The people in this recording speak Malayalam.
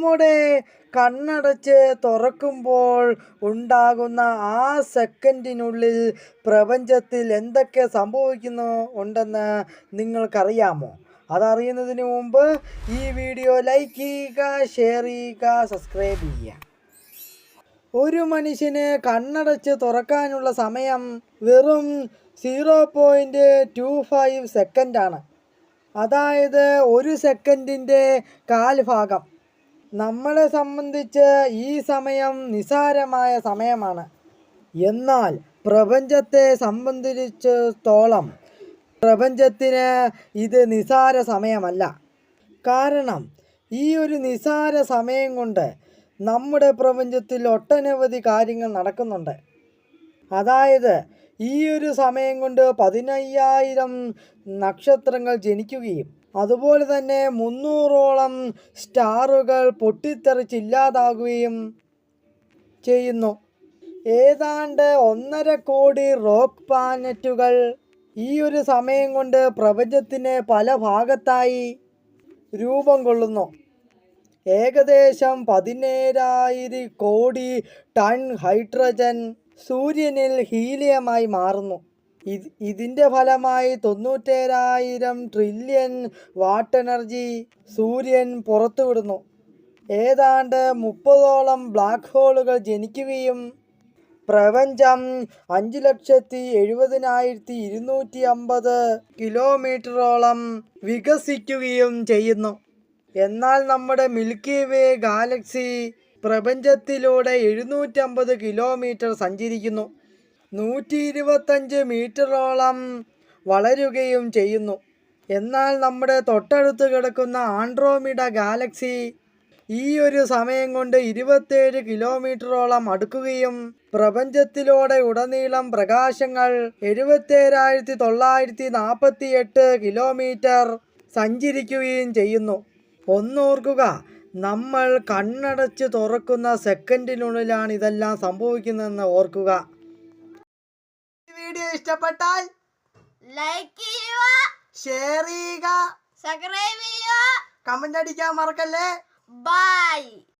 നമ്മുടെ കണ്ണടച്ച് തുറക്കുമ്പോൾ ഉണ്ടാകുന്ന ആ സെക്കൻഡിനുള്ളിൽ പ്രപഞ്ചത്തിൽ എന്തൊക്കെ ഉണ്ടെന്ന് നിങ്ങൾക്കറിയാമോ? അതറിയുന്നതിന് മുമ്പ് ഈ വീഡിയോ ലൈക്ക് ചെയ്യുക, ഷെയർ ചെയ്യുക, സബ്സ്ക്രൈബ് ചെയ്യുക. ഒരു മനുഷ്യന് കണ്ണടച്ച് തുറക്കാനുള്ള സമയം വെറും 0.25 സെക്കൻഡാണ്. അതായത് ഒരു സെക്കൻഡിൻ്റെ കാൽഭാഗം. നമ്മളെ സംബന്ധിച്ച് ഈ സമയം നിസ്സാരമായ സമയമാണ്. എന്നാൽ പ്രപഞ്ചത്തെ സംബന്ധിച്ചിടത്തോളം പ്രപഞ്ചത്തിന് ഇത് നിസ്സാര സമയമല്ല. കാരണം ഈ ഒരു നിസ്സാര സമയം കൊണ്ട് നമ്മുടെ പ്രപഞ്ചത്തിൽ ഒട്ടനവധി കാര്യങ്ങൾ നടക്കുന്നുണ്ട്. അതായത് ഈ ഒരു സമയം കൊണ്ട് 15,000 നക്ഷത്രങ്ങൾ ജനിക്കുകയും അതുപോലെ തന്നെ 300ഓളം സ്റ്റാറുകൾ പൊട്ടിത്തെറിച്ചില്ലാതാകുകയും ചെയ്യുന്നു. ഏതാണ്ട് 1.5 കോടി റോക്ക് പ്ലാനറ്റുകൾ ഈ ഒരു സമയം കൊണ്ട് പ്രപഞ്ചത്തിന് പല ഭാഗത്തായി രൂപം കൊള്ളുന്നു. ഏകദേശം 17,000 കോടി ടൺ ഹൈഡ്രജൻ സൂര്യനിൽ ഹീലിയമായി മാറുന്നു. ഇതിൻ്റെ ഫലമായി 97,000 ട്രില്യൺ വാട്ട് എനർജി സൂര്യൻ പുറത്തുവിടുന്നു. ഏതാണ്ട് 30ഓളം ബ്ലാക്ക് ഹോളുകൾ ജനിക്കുകയും പ്രപഞ്ചം 5,70,250 കിലോമീറ്ററോളം വികസിക്കുകയും ചെയ്യുന്നു. എന്നാൽ നമ്മുടെ മിൽക്കി വേ ഗാലക്സി പ്രപഞ്ചത്തിലൂടെ 750 കിലോമീറ്റർ സഞ്ചരിക്കുന്നു. 125 മീറ്ററോളം വളരുകയും ചെയ്യുന്നു. എന്നാൽ നമ്മുടെ തൊട്ടടുത്ത് കിടക്കുന്ന ആൻഡ്രോമിഡ ഗാലക്സി ഈ ഒരു സമയം കൊണ്ട് 27 കിലോമീറ്ററോളം അടുക്കുകയും പ്രപഞ്ചത്തിലൂടെ ഉടനീളം പ്രകാശങ്ങൾ 77,948 കിലോമീറ്റർ സഞ്ചരിക്കുകയും ചെയ്യുന്നു. ഒന്നോർക്കുക, നമ്മൾ കണ്ണടച്ച് തുറക്കുന്ന സെക്കൻഡിനുള്ളിലാണ് ഇതെല്ലാം സംഭവിക്കുന്നതെന്ന് ഓർക്കുക. ഈ വീഡിയോ ഇഷ്ടപ്പെട്ടാൽ ലൈക്ക് ചെയ്യുക, ഷെയർ ചെയ്യുക, സബ്സ്ക്രൈബ് ചെയ്യുക, കമന്റ് അടിക്കാൻ മറക്കല്ലേ. ബൈ.